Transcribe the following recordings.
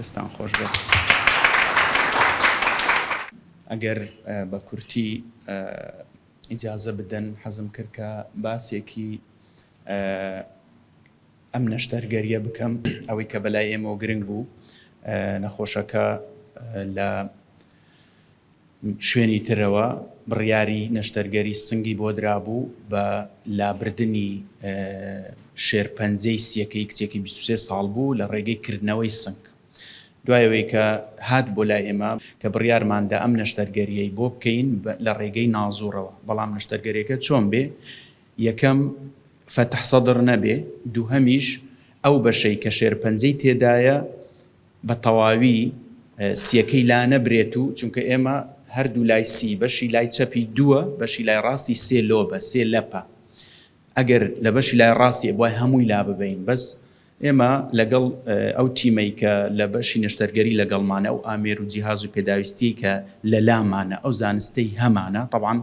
دەستان خۆش بێت. ئەگەر بە کورتی ئیجازە بدەن حەزم کرد کە باسێکی ئەم نەشتەرگەریە بکەم، ئەوەی کە بەلای ئێمەوە گرنگ بوو. نەخۆشەکە لە شوێنی ترەوە بڕیاری نەشتەرگەری سنگی بۆ درابوو بە لابردنی شێرپەنجەی سیەکەی کچێکی 23 ساڵ بوو لە ڕێگەی کردنەوەی سنگ. دوایەوەی کە هات بۆ لای ئێمە کە بڕیارماندا ئەم نەشتەرگەریەی بۆ بکەین لە ڕێگەی نازوورەوە، بەڵام نەشتەرگەریەکە چۆن بێ؟ یەکەم فەتح سەدر نەبێ، دووهەمیش ئەو بەشەی کە شێرپەنجەی تێدایە بە تەواوی سیەکەی لا نەبرێت و چونکە ئێمە هەردوو لای سی، بەشی لای چەپی دووە، بەشی لای ڕاستی سێ لۆبە، سێ لەپە. ئەگەر لە بەشی لای ڕاستی وای هەمووی لا ببین، بەس ئێمە لەگەڵ ئەو تیمەی کە لە بەشی نەشتەرگەری لەگەڵمانە و ئامێر و جیهاز و پێداویستی کە لە لامانە، ئەو زانستەی هەمانە. طبعاً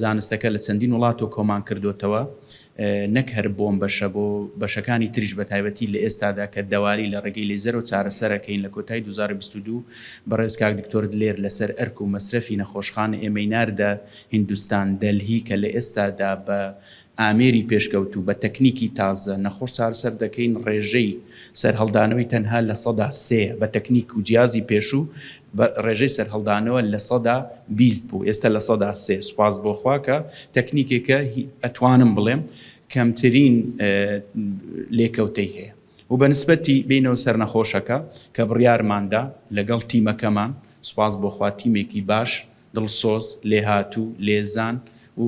زانستەکە لە چەندین وڵات و کۆمان کردوتەوە، نەک هەر بۆم بەشە بۆ بەشەکانی تریش بە تایبەتی لە ئێستادا کە دەواری لە ڕێگەی لێزەر و چارەسەرەکەین لە کۆتایی 2022 بەڕێز کاک دکتۆر دلێر لەسەر ئەرک و مەسرەفی نەخۆشخانە ئێمەی ناردە هیندستان دەلهی کە لە ئێستادا بە ئامێری پێشکەوت و بە تەکنیکی تازە نەخۆش چارەسەر دەکەین. ڕێژەی سەرهەڵدانەوەی تەنها لە 3% بە تەکنیک و جیازی پێشوو ڕێژەی سەرهەڵدانەوە لە 20 بوو، ئێستا لە 3%. سوپاس بۆ خوا کە تەکنیکێکە ئەتوانم بڵێم کەمترین لێکەوتەی هەیە و بەنسبەتی بینەوە سەر نەخۆشەکە کە بڕیارماندا لەگەڵ تیمەکەمان، سوپاس بۆ خوا تیمێکی باش، دڵسۆز، لێهاتوو، لێزان و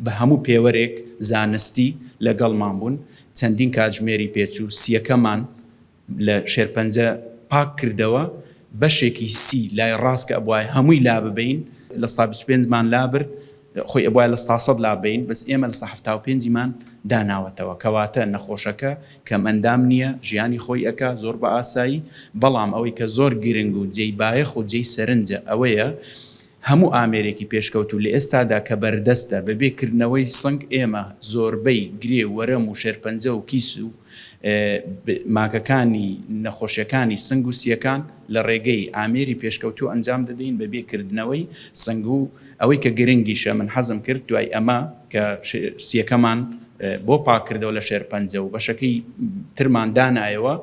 بە هەموو پێوەرێک زانستی لەگەڵمان بوون. چەندین کاتژمێری پێچوو سیەکەمان لە شێرپەنجە پاک کردەوە، بەشێکی سی لای ڕاست کە ئەبوای هەمووی لا ببین، لە 25مان لا برد، خۆی ئەبوای لە 100 لا بین، بەس ئێمە لە 75مان داناوەتەوە. کەواتە نەخۆشەکە کەم ئەندام نییە، ژیانی خۆی ئەکا زۆر بە ئاسایی، بەڵام ئەوەی کە زۆر گرنگ و جێی بایەخ و جێی سەرنجە ئەوەیە هەموو ئامێرێکی پێشکەوت و لە ئێستادا کە بەردەستە بەبێکردنەوەی سنگ، ئێمە زۆربەی گرێ وەرەم و شێرپەنجە و کیس و ماکەکانی نەخۆشیەکانی سنگ و سیەکان لە ڕێگەی ئامێری پێشکەوتو ئەنجام دەدەین بەبێکردنەوەی سنگ. و ئەوەی کە گرنگیشە من حەزم کرد دوای ئەمە کە سیەکەمان بۆ پاکردەوە لە شێرپەنجە و بەشەکەی ترمان دانایەوە،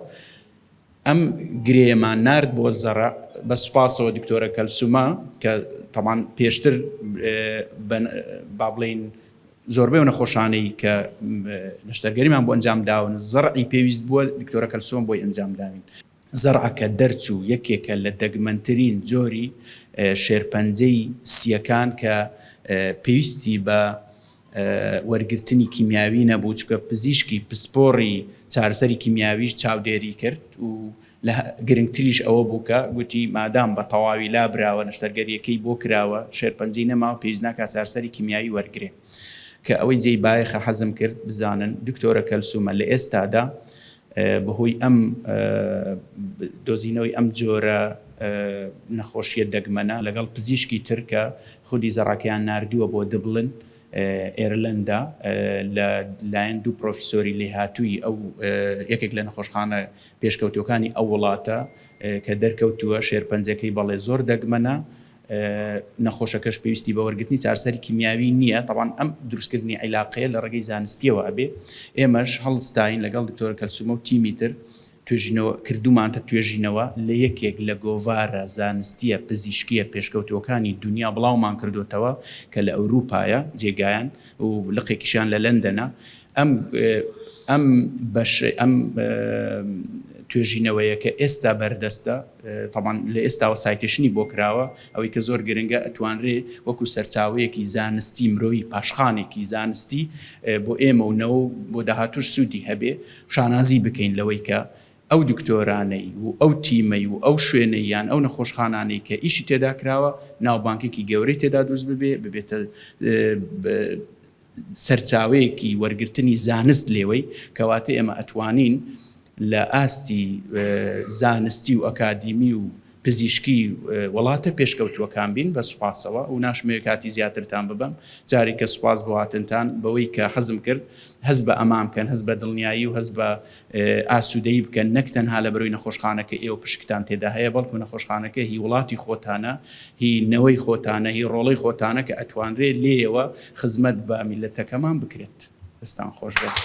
ئەم گرێمان نارد بۆ زەڕە. بە سوپاسەوە دکتۆرە کەلسومە کە تەمان پێشتر با بڵێن زۆربەی و نەخۆشانەی کە نەشتەرگەریمان بۆ ئەنجام داون زەڕعی پێویست بووە دکتۆرە کەلسوم بۆی ئەنجام داوین. زەڕعەکە دەرچوو یەکێکە لە دەگمەنترین جۆری شێرپەنجەی سیەکان کە پێویستی بە وەرگرتنی کیمیاوی نەبوو، چکە پزیشکی پسپۆڕی چارەسەری کیمیاویش چاودێری کرد و لە گرنگتریش ئەوە بوو کە گوتی مادام بە تەواوی لابراوە نەشتەرگەریەکەی بۆ کراوە شێرپەنجەی نەماوە پێویست ناکات چارەسەری کیمیاوی وەرگرێ. کە ئەوەی جێی بایەخە حەزم کرد بزانن دکتۆرە کەلسومە لە ئێستادا بەهۆی ئەم دۆزینەوەی ئەم جۆرە نەخۆشیە دەگمەنە لەگەڵ پزیشکی ترکە خودی زەڕاکیان ناردووە بۆ دبلن ئێرلندا لە لایەن دوو پرۆفیسۆری لێهاتووی ئەو یەکێک لە نەخۆشخانە پێشکەوتوەکانی ئەو وڵاتە کە دەرکەوتووە شێرپەنجەکەی بەڵێ زۆر دەگمەنە، نەخۆشەکەش پێویستی بە وەرگرتنی چارەسەری کیمیاوی نییە. طبعاً ئەم دروستکردنی عیلاقەیە لە ڕێگەی زانستیەوە ئەبێ. ئێمەش هەڵستاین لەگەڵ دکتۆرە کەلسومە و تیمی تر توێژینەوە کردومانتە توێژینەوە لە یەکێک لە گۆڤارە زانستیە پزیشکیە پێشکەوتوەکانی دنیا بڵاومان کردوتەوە کە لە ئەوروپایە جێگایان و لقێکیشان لە لەندەنە. ئەم توێژینەوەیە کە ئێستا بەردەستە، طبعاً لە ئێستاوە سایتێشنی بۆ کراوە، ئەوەی کە زۆر گرنگە ئەتوانرێ وەکو سەرچاوەیەکی زانستی مرۆیی پاشخانێکی زانستی بۆ ئێمە و نەوە بۆ داهاتوش سوودی هەبێ، شانازی بکەین لەوەی کە ئەو دکتۆرانەی و ئەو تیمەی و ئەو شوێنەی یان ئەو نەخۆشخانانەی کە ئیشی تێدا کراوە ناوبانکێکی گەورەی تێدا دروست ببێتە سەرچاوەیەکی وەرگرتنی زانست لێوەی، کەواتە ئێمە ئەتوانین لە ئاستی زانستی و ئەکادیمی و پزیشکی وڵاتە پێشکەوتووەکان بین بە سوپاسەوە و ناشمەوێت کاتی زیاترتان ببەم جاری کە سوپاس بۆ هاتنتان بەوەی کە حەزم کرد هەز بە ئەمام بکەن هەز بە دڵنیایی و هەز بە ئاسوودەیی بکەن نەک تەنها لە بەرەوەی نەخۆشخانەکە ئێوە پشکتان تێدا هەیە بەڵکو نەخۆشخانەکە هی وڵاتی خۆتانە هی نەوەی خۆتانە هی ڕۆڵەی خۆتانە کە ئەتوانرێت لێەوە خزمەت بە میلەتەکەمان بکرێت. دەستان خۆش بێت.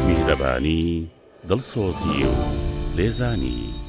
میهرەبانی دڵسۆزی و لێزانی